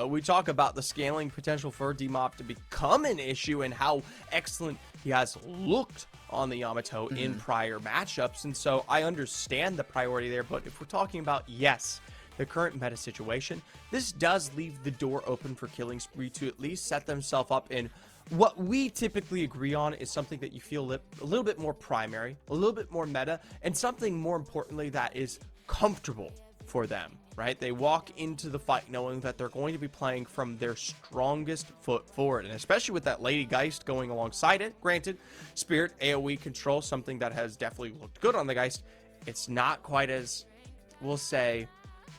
Yamato. We talk about the scaling potential for Bebop to become an issue and how excellent he has looked on the Yamato in prior matchups. And so I understand the priority there, but if we're talking about, yes, the current meta situation, this does leave the door open for Killing Spree to at least set themselves up in what we typically agree on is something that you feel a little bit more primary, a little bit more meta, and something more importantly that is comfortable for them, right? They walk into the fight knowing that they're going to be playing from their strongest foot forward, and especially with that Lady Geist going alongside it. Granted, Spirit AoE control, something that has definitely looked good on the Geist. It's not quite as, we'll say,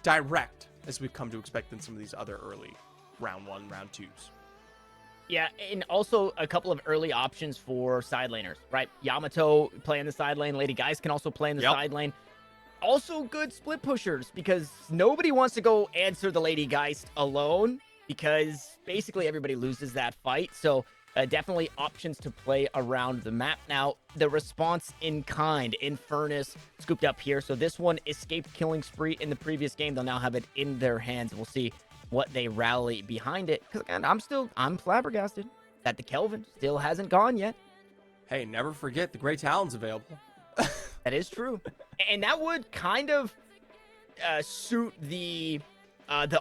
direct as we've come to expect in some of these other early round 1, round 2s. Yeah, and also a couple of early options for side laners, right? Yamato play in the side lane. Lady Geist can also play in the side lane. Also good split pushers, because nobody wants to go answer the Lady Geist alone, because basically everybody loses that fight. So definitely options to play around the map. Now, the response in kind, Infernus scooped up here. So this one escaped Killing Spree in the previous game. They'll now have it in their hands. We'll see what they rally behind it. Because again, I'm flabbergasted that the Kelvin still hasn't gone yet. Hey, never forget the Great Talon's available. That is true. And that would kind of suit the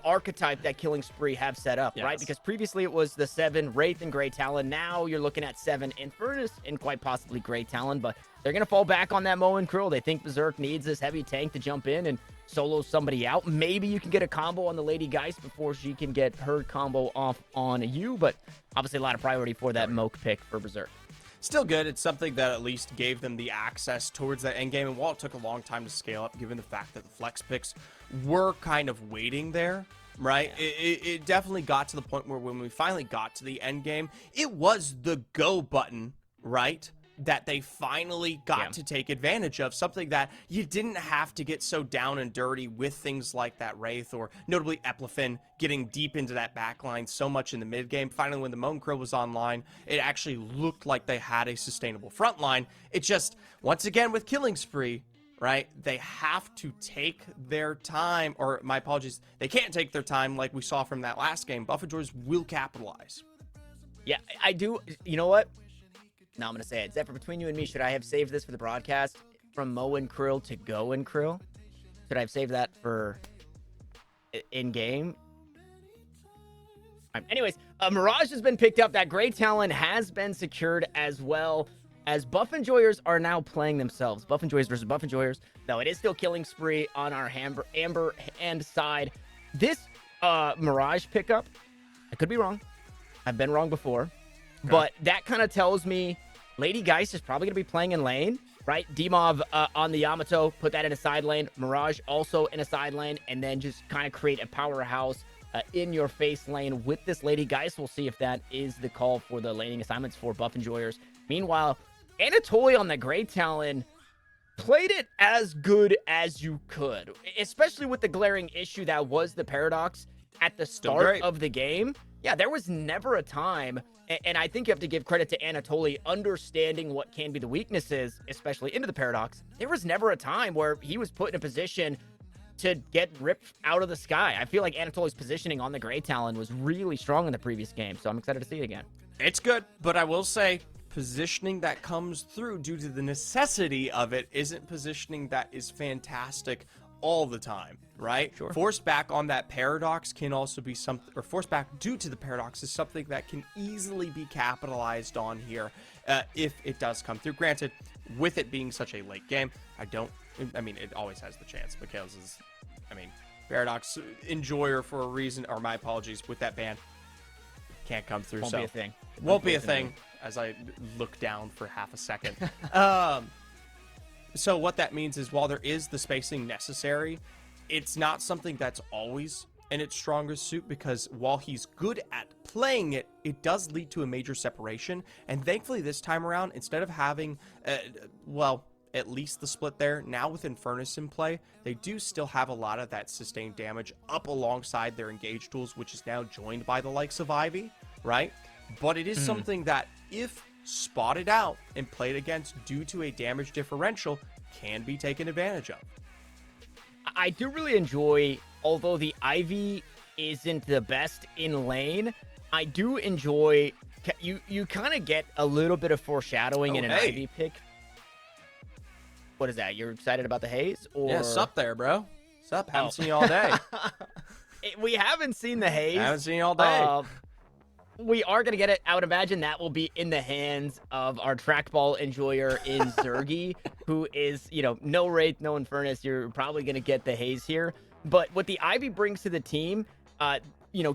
archetype that Killing Spree have set up, right? Because previously it was the 7 Wraith and Great Talon. Now you're looking at 7 Infernus and quite possibly Great Talon, but they're going to fall back on that Mo and Krill. They think Berserk needs this heavy tank to jump in and solo somebody out. Maybe you can get a combo on the Lady Geist before she can get her combo off on you, but obviously a lot of priority for that Moke pick for Berserk. Still good. It's something that at least gave them the access towards that endgame. And while it took a long time to scale up, given the fact that the flex picks were kind of waiting there, right? Yeah. It definitely got to the point where when we finally got to the endgame, it was the go button, right? That they finally got to take advantage of, something that you didn't have to get so down and dirty with things like that Wraith, or notably Eplefin getting deep into that backline so much in the mid game. Finally, when the Moan Krill was online, it actually looked like they had a sustainable front line. It just, once again with Killing Spree, right, they have to take their time, or my apologies, they can't take their time like we saw from that last game. Buff and Joyers will capitalize. Yeah, I do. You know what? Now I'm going to say it. Zephyr, between you and me, should I have saved this for the broadcast from Mo and Krill to Go and Krill? Should I have saved that for in-game? Anyways, Mirage has been picked up. That Great Talon has been secured as well, as Buff Enjoyers are now playing themselves. Buff Enjoyers versus Buff Enjoyers. Though it is still Killing Spree on our Amber Hand side. This Mirage pickup, I could be wrong. I've been wrong before. Okay. But that kind of tells me Lady Geist is probably going to be playing in lane, right? Demov on the Yamato, put that in a side lane. Mirage also in a side lane, and then just kind of create a powerhouse in your face lane with this Lady Geist. We'll see if that is the call for the laning assignments for Buff Enjoyers. Meanwhile, Anatoly on the Great Talon played it as good as you could, especially with the glaring issue that was the Paradox at the start of the game. Yeah, there was never a time, and I think you have to give credit to Anatoly understanding what can be the weaknesses, especially into the Paradox. There was never a time where he was put in a position to get ripped out of the sky. I feel like Anatoly's positioning on the Great Talon was really strong in the previous game, so I'm excited to see it again. It's good, but I will say positioning that comes through due to the necessity of it isn't positioning that is fantastic all the time, right? Sure. Force back on that Paradox can also be something, or force back due to the Paradox is something that can easily be capitalized on here if it does come through. Granted, with it being such a late game, I mean, it always has the chance. Mikhail's is, Paradox enjoyer for a reason, or my apologies, with that ban, can't come through. Won't be a thing. Won't be a thing, as I look down for half a second. So what that means is while there is the spacing necessary, it's not something that's always in its strongest suit, because while he's good at playing it, it does lead to a major separation. And thankfully this time around, instead of having, at least the split there, now with Infernus in play, they do still have a lot of that sustained damage up alongside their engage tools, which is now joined by the likes of Ivy, right? But it is something that, if spotted out and played against due to a damage differential, can be taken advantage of. I do really enjoy, although the Ivy isn't the best in lane, I do enjoy. You kind of get a little bit of foreshadowing in an Ivy pick. What is that? You're excited about the Haze? Or... Yeah, sup there, bro. Sup? Haven't seen you all day. We haven't seen the Haze. I haven't seen you all day. We are going to get it. I would imagine that will be in the hands of our trackball enjoyer in Zergy, who is, no Wraith, no Infernus. You're probably going to get the Haze here. But what the Ivy brings to the team,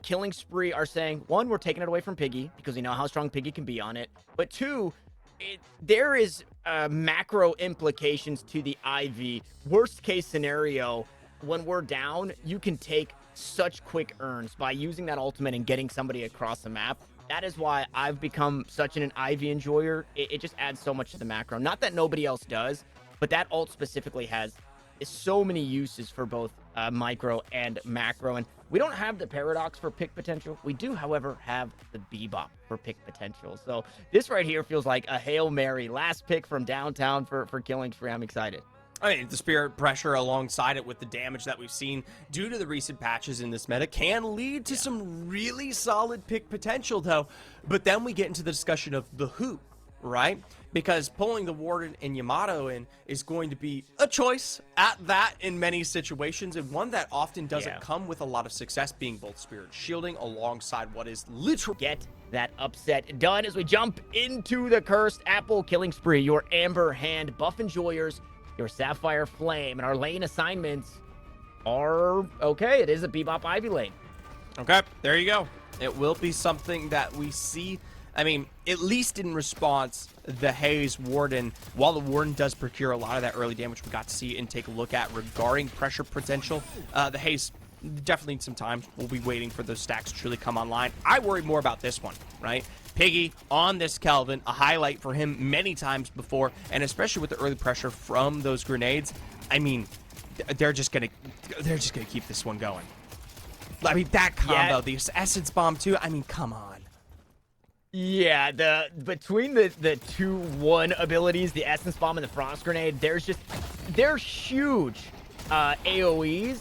Killing Spree are saying, one, we're taking it away from Piggy because we know how strong Piggy can be on it. But two, there is macro implications to the Ivy. Worst case scenario, when we're down, you can take such quick earns by using that ultimate and getting somebody across the map. That is why I've become such an Ivy enjoyer. It just adds so much to the macro. Not that nobody else does, but that ult specifically has so many uses for both micro and macro. And we don't have the Paradox for pick potential. We do, however, have the Bebop for pick potential. So this right here feels like a Hail Mary. Last pick from downtown for Killing Spree. I'm excited. I mean, the spirit pressure alongside it with the damage that we've seen due to the recent patches in this meta can lead to some really solid pick potential, though. But then we get into the discussion of the who, right? Because pulling the Warden and Yamato in is going to be a choice at that in many situations, and one that often doesn't come with a lot of success, being both spirit shielding alongside what is literally... Get that upset done as we jump into the Cursed Apple. Killing Spree, your Amber Hand, Buff Enjoyers, your Sapphire Flame, and our lane assignments are okay. It is a Bebop Ivy lane. Okay, there you go. It will be something that we see. I mean, at least in response, the Haze Warden, while the Warden does procure a lot of that early damage we got to see and take a look at regarding pressure potential, the Haze definitely needs some time. We'll be waiting for those stacks to truly come online. I worry more about this one, right? Piggy on this Kelvin, a highlight for him many times before, and especially with the early pressure from those grenades. I mean, they're just gonna keep this one going. I mean, that combo, the Essence Bomb too. I mean, come on. Yeah, between the 2-1 abilities, the Essence Bomb and the Frost Grenade, they're huge AoEs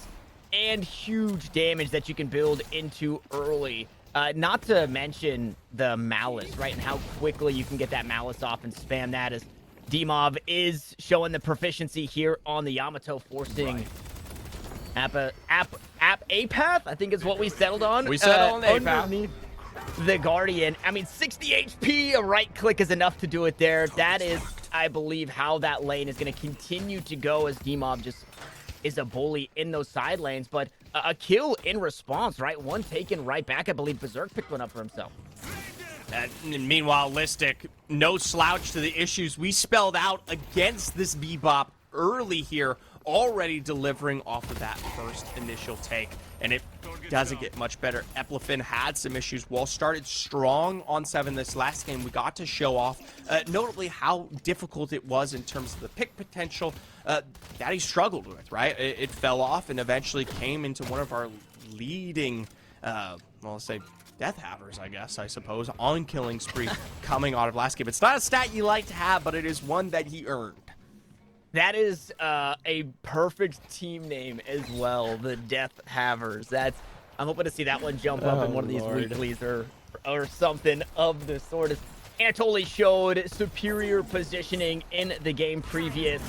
and huge damage that you can build into early. Not to mention the Malice, right? And how quickly you can get that Malice off and spam that, as D-Mob is showing the proficiency here on the Yamato, forcing Apath, I think is what we settled on. We settled on Apath. Underneath the Guardian. I mean, 60 HP, a right click is enough to do it there. That is, I believe, how that lane is going to continue to go, as D-Mob just is a bully in those side lanes. But a kill in response, right? One taken right back. I believe Berserk picked one up for himself. Meanwhile, Listic, no slouch to the issues we spelled out against this Bebop early here, already delivering off of that first initial take, and it doesn't get much better. Eplefin had some issues. While started strong on 7 this last game, we got to show off notably how difficult it was in terms of the pick potential that he struggled with, right? It fell off and eventually came into one of our leading, well, let's say, death havers, I suppose, on Killing Spree coming out of last game. It's not a stat you like to have, but it is one that he earned. That is a perfect team name as well, the Death Havers. I'm hoping to see that one jump up in one of these weeklies or something of the sort. As Anatoly showed superior positioning in the game previous.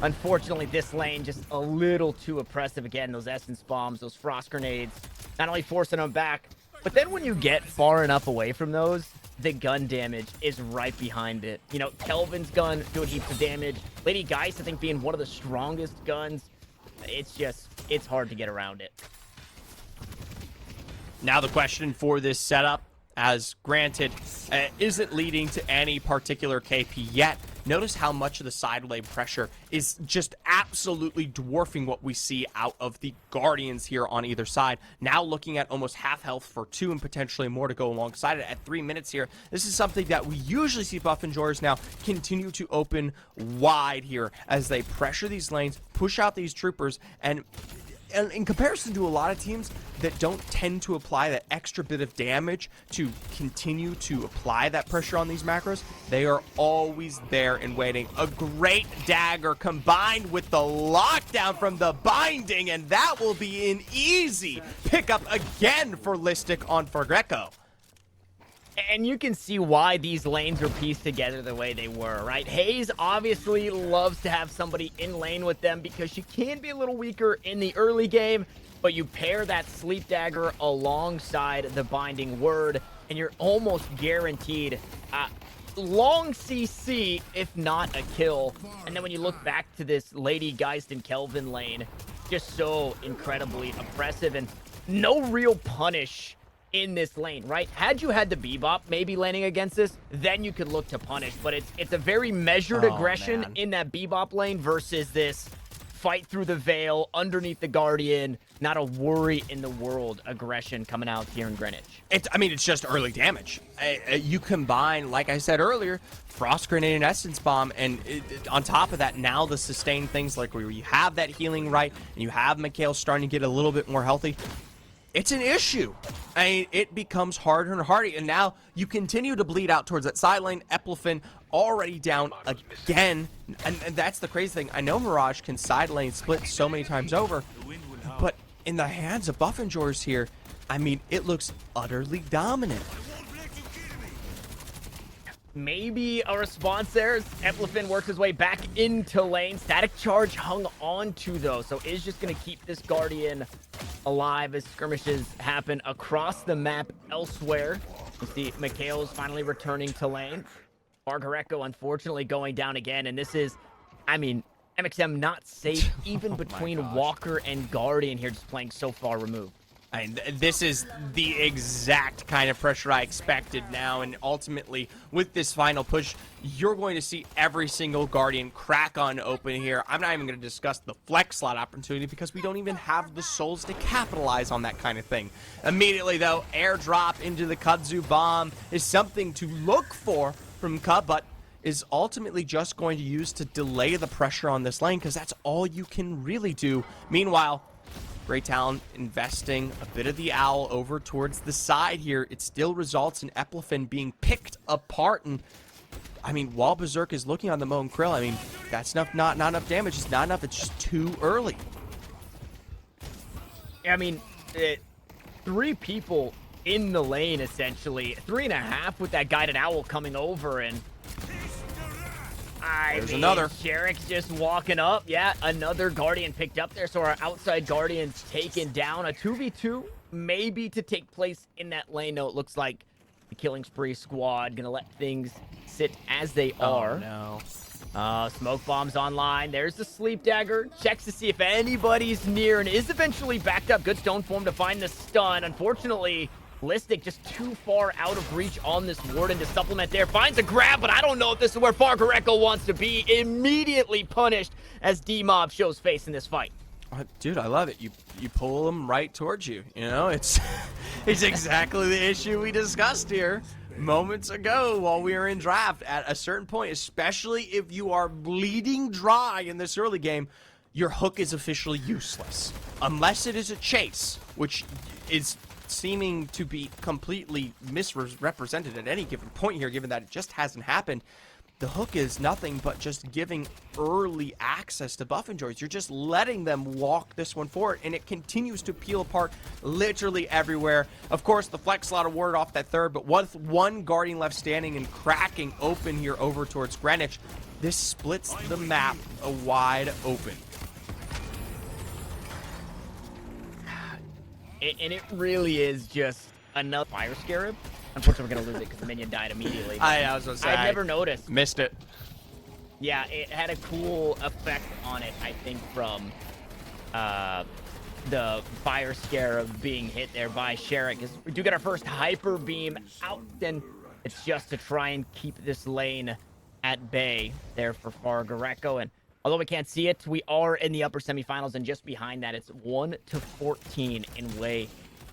Unfortunately, this lane just a little too oppressive. Again, those Essence Bombs, those Frost Grenades, not only forcing them back, but then when you get far enough away from those, the gun damage is right behind it. You know, Kelvin's gun doing heaps of damage. Lady Geist, I think, being one of the strongest guns. It's hard to get around it. Now the question for this setup, as granted, isn't leading to any particular KP yet. Notice how much of the side lane pressure is just absolutely dwarfing what we see out of the Guardians here on either side. Now looking at almost half health for 2 and potentially more to go alongside it at 3 minutes here. This is something that we usually see buff enjoyers now continue to open wide here as they pressure these lanes, push out these troopers, and in comparison to a lot of teams that don't tend to apply that extra bit of damage to continue to apply that pressure on these macros, they are always there and waiting. A great dagger combined with the lockdown from the binding, and that will be an easy pickup again for Listic on Fargreco. And you can see why these lanes are pieced together the way they were, right? Haze obviously loves to have somebody in lane with them because she can be a little weaker in the early game, but you pair that Sleep Dagger alongside the Binding Word, and you're almost guaranteed long CC, if not a kill. And then when you look back to this Lady Geist and Kelvin lane, just so incredibly oppressive and no real punish in this lane, right? Had you had the Bebop maybe laning against this, then you could look to punish, but it's a very measured aggression in that Bebop lane versus this fight through the veil, underneath the Guardian, not a worry in the world aggression coming out here in Greenwich. It's just early damage. You combine, like I said earlier, Frost Grenade and Essence Bomb, and on top of that, now the sustained things like where you have that healing right, and you have Mikhail starting to get a little bit more healthy. It's an issue. I mean, it becomes harder and harder, and now you continue to bleed out towards that side lane. Eplefin already down again, and that's the crazy thing. I know Mirage can side lane split so many times over, but in the hands of Buff Enjoyers here, I mean, it looks utterly dominant. Maybe a response there. Eplefin works his way back into lane. Static Charge hung on to, though, so is just going to keep this Guardian alive as skirmishes happen across the map elsewhere. You see Mikhail's finally returning to lane. Fargreco, unfortunately, going down again, and this is, I mean, MXM not safe even between Walker and Guardian here, just playing so far removed. And this is the exact kind of pressure I expected now, and ultimately, with this final push, you're going to see every single Guardian crack on open here. I'm not even going to discuss the flex slot opportunity because we don't even have the souls to capitalize on that kind of thing. Immediately, though, airdrop into the Kudzu Bomb is something to look for from Cub, but is ultimately just going to use to delay the pressure on this lane because that's all you can really do. Meanwhile, Great Talon investing a bit of the owl over towards the side here. It still results in Eplefin being picked apart. And, I mean, while Berserk is looking on the Mo and Krill, I mean, that's not enough damage. It's not enough. It's just too early. I mean, 3 people in the lane, essentially. 3.5 with that Guided Owl coming over, and there's another. Sherrick's just walking up. Yeah, another Guardian picked up there. So our outside Guardian's taken down. A 2v2 maybe to take place in that lane. No, it looks like the Killing Spree squad gonna let things sit as they are. No. Smoke bombs online. There's the Sleep Dagger. Checks to see if anybody's near and is eventually backed up. Good stone form to find the stun. Unfortunately, Listic just too far out of reach on this Warden to supplement there. Finds a grab, but I don't know if this is where Fargreco wants to be. Immediately punished as D-Mob shows face in this fight. Dude, I love it. You pull them right towards you. You know, it's exactly the issue we discussed here moments ago while we were in draft. At a certain point, especially if you are bleeding dry in this early game, your hook is officially useless. Unless it is a chase, which is seeming to be completely misrepresented at any given point here, given that it just hasn't happened. The hook is nothing but just giving early access to Buff Enjoyers. You're just letting them walk this one forward, and it continues to peel apart literally everywhere. Of course, the flex slot ward off that third, but with one Guardian left standing and cracking open here over towards Greenwich, this splits the map wide open. And it really is just another Fire Scarab. Unfortunately, we're going to lose it because the minion died immediately. I was going to say, I've never noticed. Missed it. Yeah, it had a cool effect on it, I think, from the Fire Scarab being hit there by Sherrick. We do get our first Hyper Beam out, and it's just to try and keep this lane at bay there for Fargreco. And although we can't see it, we are in the upper semifinals, and just behind that, it's 1-14 in way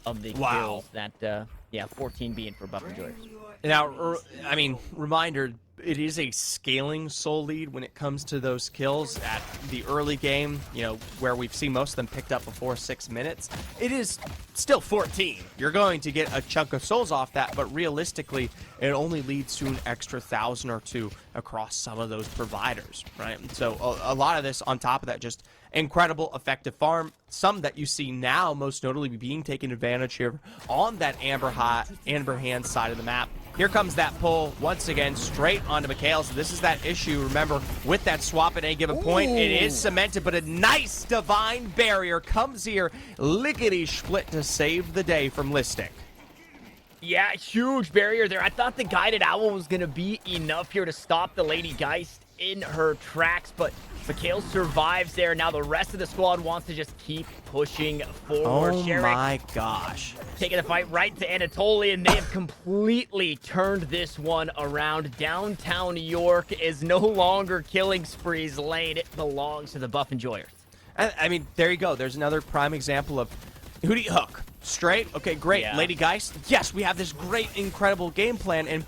of the kills. That, yeah, 14 being for Buff Enjoyers. Now, I mean, reminder, it is a scaling soul lead when it comes to those kills at the early game, you know, where we've seen most of them picked up before 6 minutes. It is still 14. You're going to get a chunk of souls off that, but realistically, it only leads to an extra 1,000 or 2 across some of those providers, right? And so a lot of this on top of that, just incredible effective farm, some that you see now most notably being taken advantage here on that Amber Hand side of the map. Here comes that pull once again straight onto Mikhail. So this is that issue, remember, with that swap at any given point. It is cemented, but a nice divine barrier comes here, lickety split to save the day from Listic. Yeah, huge barrier there. I thought the guided owl was going to be enough here to stop the Lady Geist in her tracks, but Mikhail survives there. Now the rest of the squad wants to just keep pushing forward. Oh my gosh. Taking the fight right to Anatolian. They have completely turned this one around. Downtown York is no longer killing sprees lane. It belongs to the Buff Enjoyers. I mean, there you go. There's another prime example of who do you hook? Straight? Okay, great. Yeah. Lady Geist? Yes, we have this great, incredible game plan, and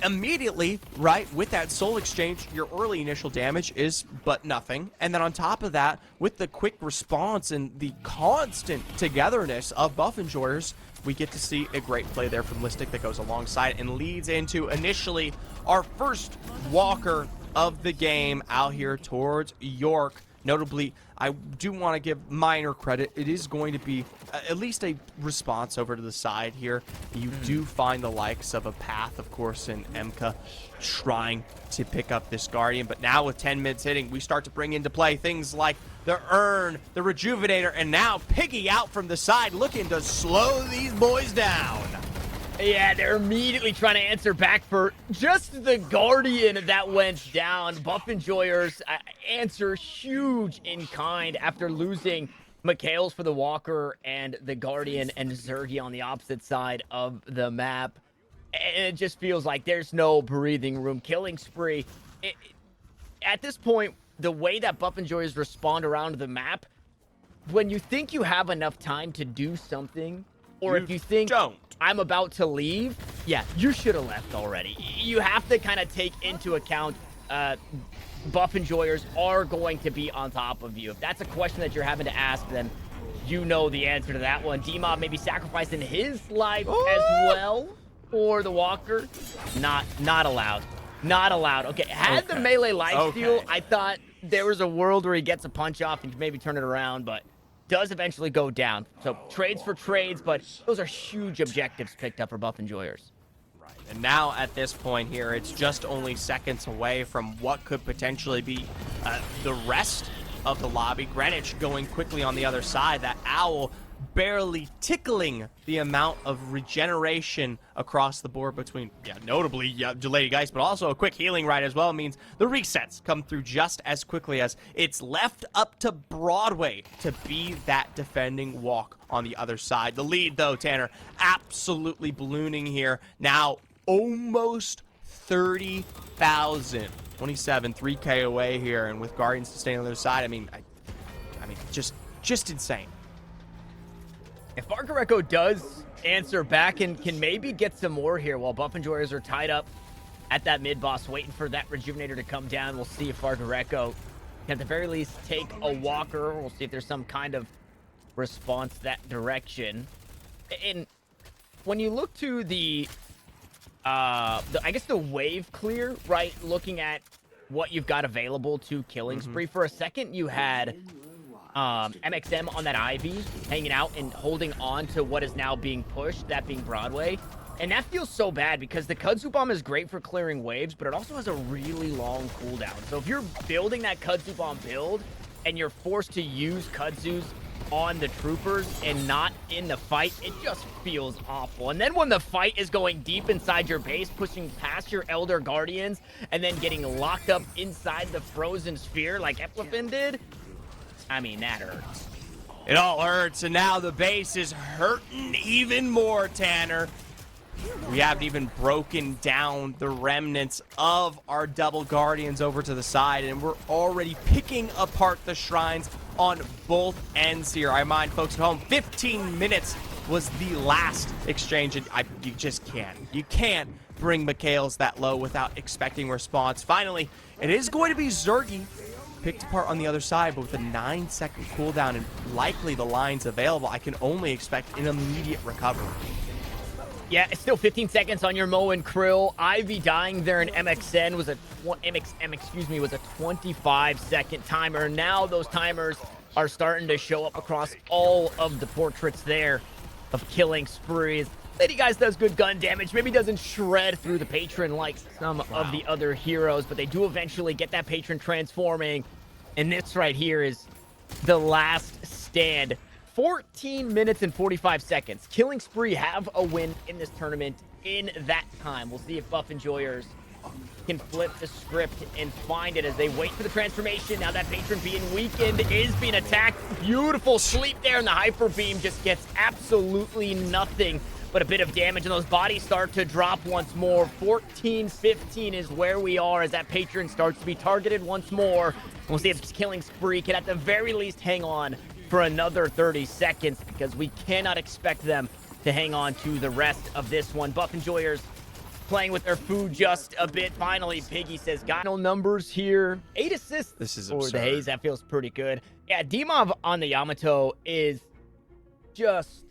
immediately, right, with that soul exchange, your early initial damage is but nothing. And then on top of that, with the quick response and the constant togetherness of Buff Enjoyers, we get to see a great play there from Listic that goes alongside and leads into initially our first walker of the game out here towards York. Notably, I do want to give minor credit. It is going to be at least a response over to the side here. You do find the likes of a Path, of course, and Emka trying to pick up this Guardian. But now with 10 mids hitting, we start to bring into play things like the Urn, the Rejuvenator, and now Piggy out from the side looking to slow these boys down. Yeah, they're immediately trying to answer back for just the Guardian that went down. Buff Enjoyers answer huge in kind after losing Mikhail's for the Walker and the Guardian and Zergy on the opposite side of the map. And it just feels like there's no breathing room. Killing spree. At this point, the way that Buff Enjoyers respond around the map, when you think you have enough time to do something, or if you think I'm about to leave, yeah, you should have left already. You have to kind of take into account Buff Enjoyers are going to be on top of you. If that's a question that you're having to ask, then you know the answer to that one. D-Mob maybe sacrificing his life as well for the Walker. Not allowed. Not allowed. Okay, had the melee lifesteal, I thought there was a world where he gets a punch off and maybe turn it around, but does eventually go down. So trades for trades, but those are huge objectives picked up for Buff Enjoyers. Right, and now at this point here, it's just only seconds away from what could potentially be the rest of the lobby. Greenwich going quickly on the other side. That Owl barely tickling the amount of regeneration across the board between, notably Lady Geist, but also a quick healing ride as well means the resets come through just as quickly as it's left up to Broadway to be that defending walk on the other side. The lead, though, Tanner, absolutely ballooning here. Now almost 30,000. 27, 3K away here, and with Guardians to stay on the other side, I mean, just insane. If Fargareco does answer back and can maybe get some more here while Buff Enjoyers are tied up at that mid-boss waiting for that Rejuvenator to come down, we'll see if Fargareco can at the very least take a walker. We'll see if there's some kind of response that direction. And when you look to the I guess the wave clear, right? Looking at what you've got available to Killing Spree. For a second, you had MXM on that Ivy, hanging out and holding on to what is now being pushed, that being Broadway. And that feels so bad because the Kudzu Bomb is great for clearing waves, but it also has a really long cooldown. So if you're building that Kudzu Bomb build and you're forced to use Kudzus on the troopers and not in the fight, it just feels awful. And then when the fight is going deep inside your base, pushing past your Elder Guardians, and then getting locked up inside the frozen sphere like Eplefin did, I mean, that hurts. It all hurts, and now the base is hurting even more, Tanner. We haven't even broken down the remnants of our double Guardians over to the side, and we're already picking apart the shrines on both ends here. I remind folks at home, 15 minutes was the last exchange, and you just can't. You can't bring Mikhails that low without expecting response. Finally, it is going to be Zergy picked apart on the other side, but with a 9-second cooldown and likely the lines available, I can only expect an immediate recovery. Yeah, it's still 15 seconds on your Mo and Krill. Ivy dying there in MXN was a 25-second timer. Now those timers are starting to show up across all of the portraits there of killing sprees. Lady Geist does good gun damage. Maybe doesn't shred through the patron like some of the other heroes, but they do eventually get that patron transforming. And this right here is the last stand. 14 minutes and 45 seconds. Killing Spree have a win in this tournament in that time. We'll see if Buff Enjoyers can flip the script and find it as they wait for the transformation. Now that patron being weakened is being attacked. Beautiful sleep there, and the Hyper Beam just gets absolutely nothing but a bit of damage, and those bodies start to drop once more. 14-15 is where we are as that patron starts to be targeted once more. We'll see if Killing Spree can at the very least hang on for another 30 seconds, because we cannot expect them to hang on to the rest of this one. Buff Enjoyers playing with their food just a bit. Finally, Piggy says, got no numbers here. 8 assists This is for absurd. the Haze. That feels pretty good. Yeah, Dmov on the Yamato is just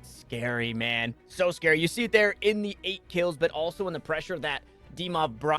scary, man. So scary. You see it there in the 8 kills, but also in the pressure that Dmov brought.